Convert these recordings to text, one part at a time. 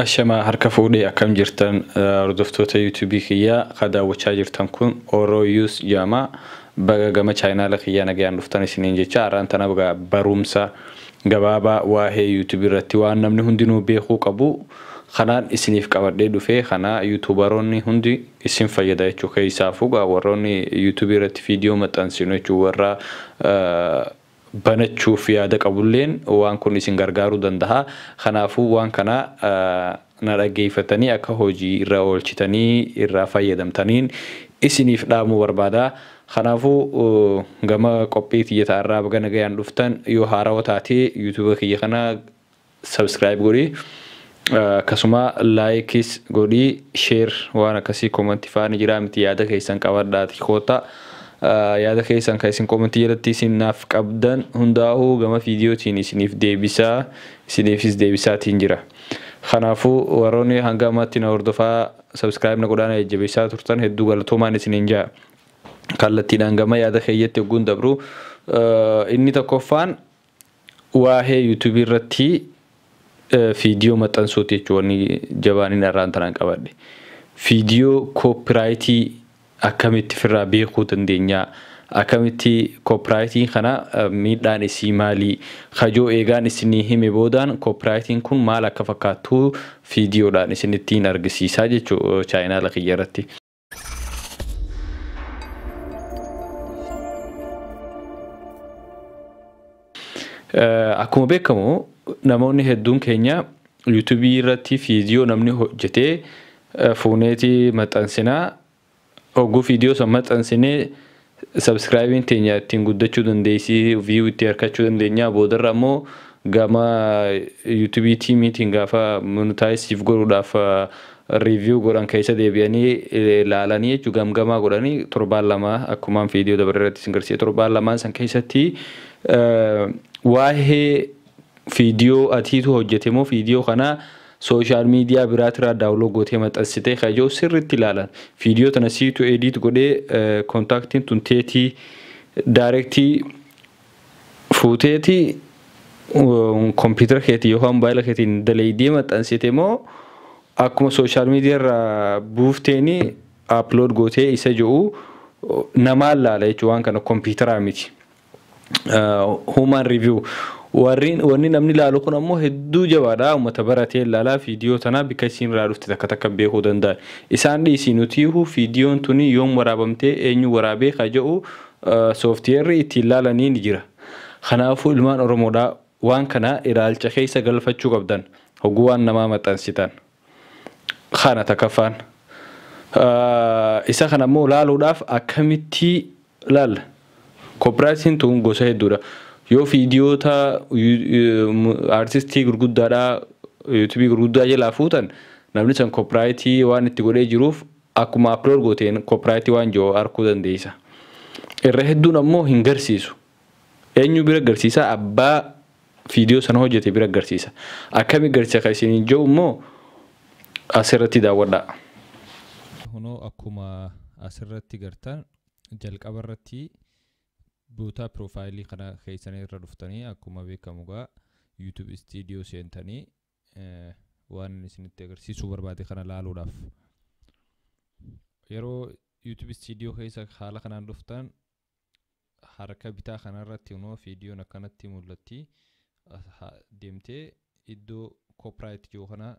Ashama harka fuudhee akkam jirtan hordoftoota YouTube kiyyaa daawwachaa jirtan kun Oro Use jedhama. Baga gama channel kiyyaa nagayaan dhuftan isiniin jecha har'aan tana barumsa gabaabaa waa'ee YouTube irratti waan namni hundinuu beekuu qabu kanaan isiniif qabadhee dhufee kana YouTuberoonni hundi isin fayyada jechuu keessaafu warroonni YouTube irratti viidiyoo maxxansinu jechuu warra banachuuf yaada qabulleen waan kun isin gargaaruu danda'a. Kanaafuu waan kana na dhaggeeffatanii akka hojii irra oolchitanii irraa fayyadamtaniin isiniif dhaamuu barbaada. Kanaafuu gama qophii xiyyataa irraa baga nagayaan dhuftan yoo haarawaa taate YouTube kiyya kana subscribe godhi. Akkasuma likes godhi, share waan akkasii comment faana jira miti yaada keessan qabadhaati koota. Yaada keessan kan isin komentii jalatti isinaaf qabdan hundaa'uu gama viidiyootiin isiniif deebisaa isiniifis deebisaatiin jira. Kanaafuu warroonni hanga ammaatti na hordofaa subscribe na godhaan jajjabeessaa turtan hedduu galatoomaan isiniin jaa. Kallattiidhaan gama yaada keeyyatti ogguun dabru inni tokkoffaan waa'ee YouTube irratti viidiyoo maxxansuuti jechuun jabaaniin irraan tanaan qabadhe. Viidiyoo copyrightii akkamitti firraa beekuu dandeenya, akkamitti copyrightiin kana miidhaan isii maali, kajoo eegaan isinii hime boodaan copyrightiin kun maal akka fakkaatu viidiyoodhaan isinittiin argisiisaa jechuu channel kiyya irratti. Akkuma beekamu namoonni hedduun keenya YouTube irratti viidiyoo namni hojjetee fuuneeti maxxansinaa oguu viidiyoo san maxxansinee subscribing teenya ittiin guddachuu dandeessi, view itti harkachuu dandeenya. Boodarra ammoo gama YouTube teamiitiin gaafa monetize godhuudhaaf review godhan keessa deebi'anii ilaalanii jechuu gamgamaa godhanii torbaan lama akkumaan viidiyoo dabaree irratti isin garsiise torbaan lamaan san keessatti waa'ee viidiyoo atiitu hojjete moo viidiyoo kana social media biraatiraa daawunlood gootee maxxansitee kajoo sirriitti ilaalan viidiyoo tana siitu edit godhee kontaaktiin tunteetii directii fuuteetii computer keetii yookaan mobaayila keetiin daleeydee maxxansite moo akkuma social media irraa buufteeni upload gootee isa jiru namaan laala jechuun waan kana computeraa miti. Human review wanni namni ilaalu kun ammoo hedduu jabaadha. Uummata baratee ilaalaa viidiyoo tana bika isin irraa dhufte takka beekuu danda'a. Isaan dhiisii nutiihu viidiyoon tuni yoom waraabamtee eenyu waraabee kaja'u software ittiin ilaalanii ni jira. Kanaafuu ilmaan Oromoodhaa waan kana ilaalcha keessa galfachuu qabdan hogguu waan namaa maxxansitan. Kana takaffaan isa kana ammoo ilaaluudhaaf akkamitti ilaalla? Copyrightiin tun gosa hedduudha. Yoo viidiyoota artistii gurguddaadhaa YouTube gurguddaa jalaa fuutan namni san copyrightii waan itti godhee jiruuf akkuma upload gooteen copyrightii waan jiru arkuu dandeessa. Irra hedduun ammoo hin garsiisu. Eenyu bira garsiisa? Abbaa viidiyoo sana hojjete bira garsiisa. Akkami garsiisa kan isin jiru immoo asirratti daawwadhaa. Hunoo akkuma asirratti gartan jalqaba irratti buutaa profaayilii kana keessanii irra dhuftanii akkuma beekamu gaa YouTube studio seentanii waan isinitti agarsiisuu barbaade kana laaluudhaaf yeroo YouTube studio keessa haala kanaan dhuftan harka bitaa kanarratti unoo viidiyoon akkanatti mul'atti deemtee iddoo copyright jiru kana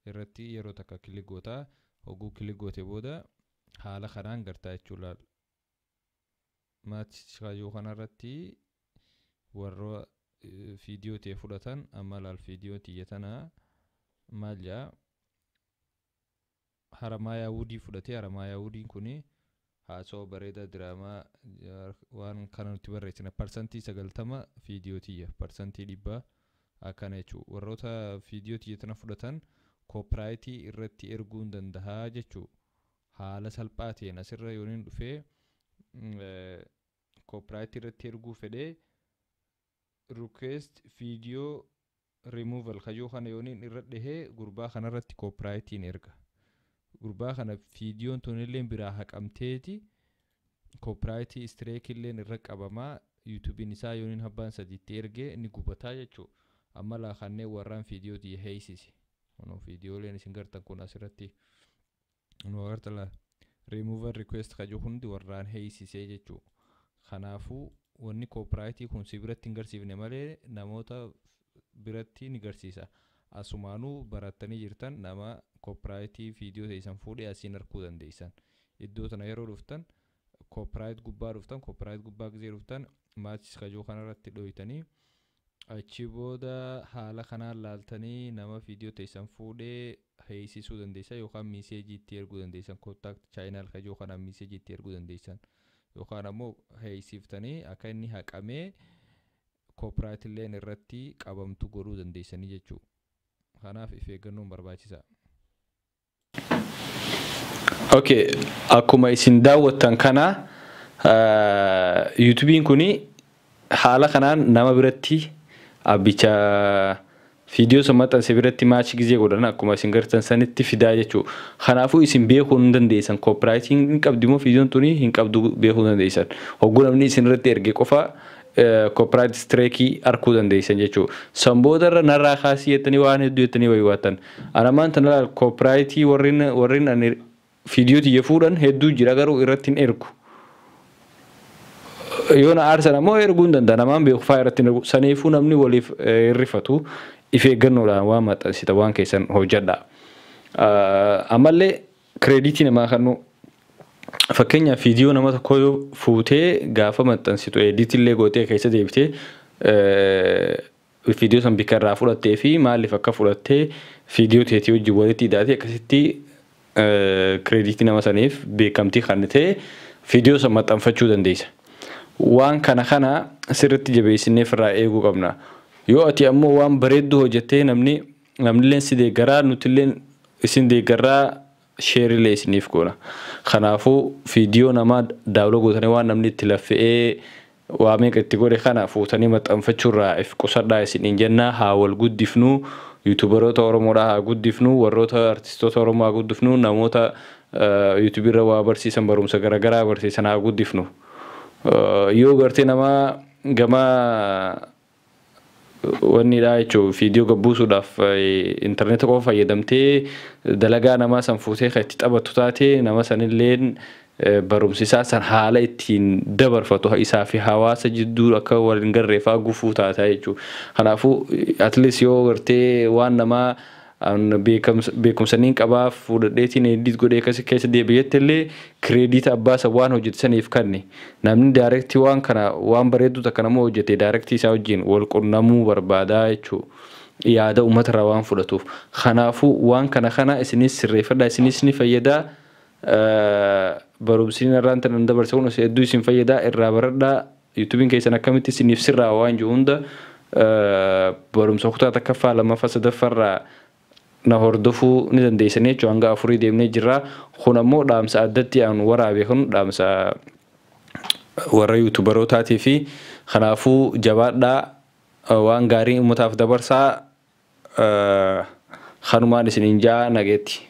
irratti yeroo takka kilik gootaa hogguu kilik goote booda haala kanaan gartaa jechuudha. Maatii kaayoo kanarratti warra viidiyoo ta'e fudhatan amma laal viidiyoo xiyyatanaa maal jaa Haramaayaa Wuudii fudhatee Haramaayaa Wuudiin kuni haasoo bareeda diraamaa waan kana nuti barreessina parsantii 90 viidiyoo xiyya parsantii 100 akkana jechuudha. Warroota viidiyoo xiyyatana fudhatan copyrightii irratti erguun danda'a jechuudha. Haala salphaa ta'een asirra yooniin dhufee copyright irratti erguu fedhee request video removal kajoo kana yooniin irra dhehee gurbaa kanarratti copyrightiin erga. Gurbaa kana viidiyoon tunillee biraa haqamteeti copyrightii strike illeen irra qabamaa YouTubein isaa yooniin habbaan sadiitti ergee inni gubataa jechuudha. Amma laa kanneen warraan viidiyoo heeysisi. no viidiyooleen isin gartan kun asirratti nu agartala remove request kaju hundi warraan heeysisee jechuu kanaafuu wanni copyright kun si biratti hin garsiifne malee namoota biratti ni garsiisa asumaanuu barattanii jirtan nama copyright viidiyoo teessan fuudhee asiin arkuu dandeessan iddoo tana yeroo dhuftan copyright gubbaa gisee dhuftan match kajuu kanarratti dhoytanii achi booda haala kanaan laaltanii nama viidiyoo teessan fuudhee heeysisuu dandeessan yookaan message itti erguu dandeessan contact channel kajuu kanaan message itti erguu dandeessan yookaan ammoo heeysiftanii akka inni haqamee copyright illeen irratti qabamtu godhuu dandeessanii jechuu kanaaf if eeggannoon barbaachisaa. Okay, akkuma isin daawwattan kana YouTubein kuni haala kanaan nama biratti abbicha viidiyoo sammaxanse biratti maachi gizee godhan akkuma isin gartan sanitti fidaa jechuu kanaafuu isin beekuu hin dandeessan copyrighting hin qabdimoo viidiyoon tuni hin qabdu beekuu dandeessan hogguu namni isin irratti erge qofa copyright strike arkuu dandeessan jechuu sanbooda irra narraa kaasii jettanii waan hedduu jettanii waywaatan anamaan tana copyright warrin ani viidiyoo tiyya fuudhan hedduu jira garuu irratti hin ergu yoona aarsan ammoo erguun danda'a namaan beeku faa irratti hin ergu saniifuu namni waliif hirrifatu if eeggannoodhaan waan maxxansita waan keessan hojjedha ammallee krediitii namaa kannu fakkeenyaaf viidiyoo nama tokko yoo fuutee gaafa maxxansitu ediitillee gootee keessa deebitee viidiyoo san bikka irraa fudhattee fi maaliif akka fudhattee viidiyoo teetii wajjin walitti hidhaatee akkasitti krediitii nama saniif beekamtii kannitee viidiyoo san maxxanfachuu dandeessa. Waan kana sirriitti jabeessineef irraa eeguu qabna. Yoo ati ammoo waan bareedduu hojjettee namnilleen si deeggaraa nutilleen isin deeggaraa sheerillee isiniif goona. Kanaafuu viidiyoo namaa daawloo gootanii waan namni itti laffa'ee waa meeqa itti godhe kana fuutanii maxxanfachuu irraa if qusadhaa isiniin jennaa haa wal guddifnuu yuutuubaroota Oromoodhaa haa guddifnuu warroota artistoota Oromoo haa guddifnuu namoota yuutuubii irra waa barsiisan barumsa garaagaraa barsiisan haa guddifnu. Yoo gartee nama gama wanni dhaa jechuun viidiyoo gabbuusuudhaaf intarneeta qofa fayyadamtee dalagaa namaa san fuutee kan itti taphattu taate nama sanilleen barumsisaa san haala ittiin dabarfatu isaa fi hawaasa jidduu akka waliin garreeffaa gufuu taataa jechuudha. Kanaafuu at least yoo gartee waan namaa beekumsaniin qabaa fuudhadheetiin edit godhee keessa deebi'etti illee krediita abbaasa waan hojjetisaniif kanne namni daayirektii waan kana waan bareedduu takka nama hojjete daayirektii isaa wajjin wal qunnamuu barbaadaa jechuudha. Yaada uummata irraa waan fudhatuuf kanaafuu waan kana isinis sirreeffadhaa isinis ni fayyadaa barumsiin irraan tan dabarsa kun hedduu isin fayyadaa irraa baradhaa yuutuubiin keessan akkamitti isiniif sirraa waan jiru hunda barumsa kutaa takkaffaa lammaffaa sadaffaarraa na hordofuu ni dandeessanii jechuun hanga 4 deemnee jirra. Kun ammoo dhaamsa addatti aan waraabee kun dhaamsa warra yuutuubarootaati fi kanaafuu jabaadhaa waan gaarii uummataaf dabarsaa kanumaan isiniin jaa nageetti.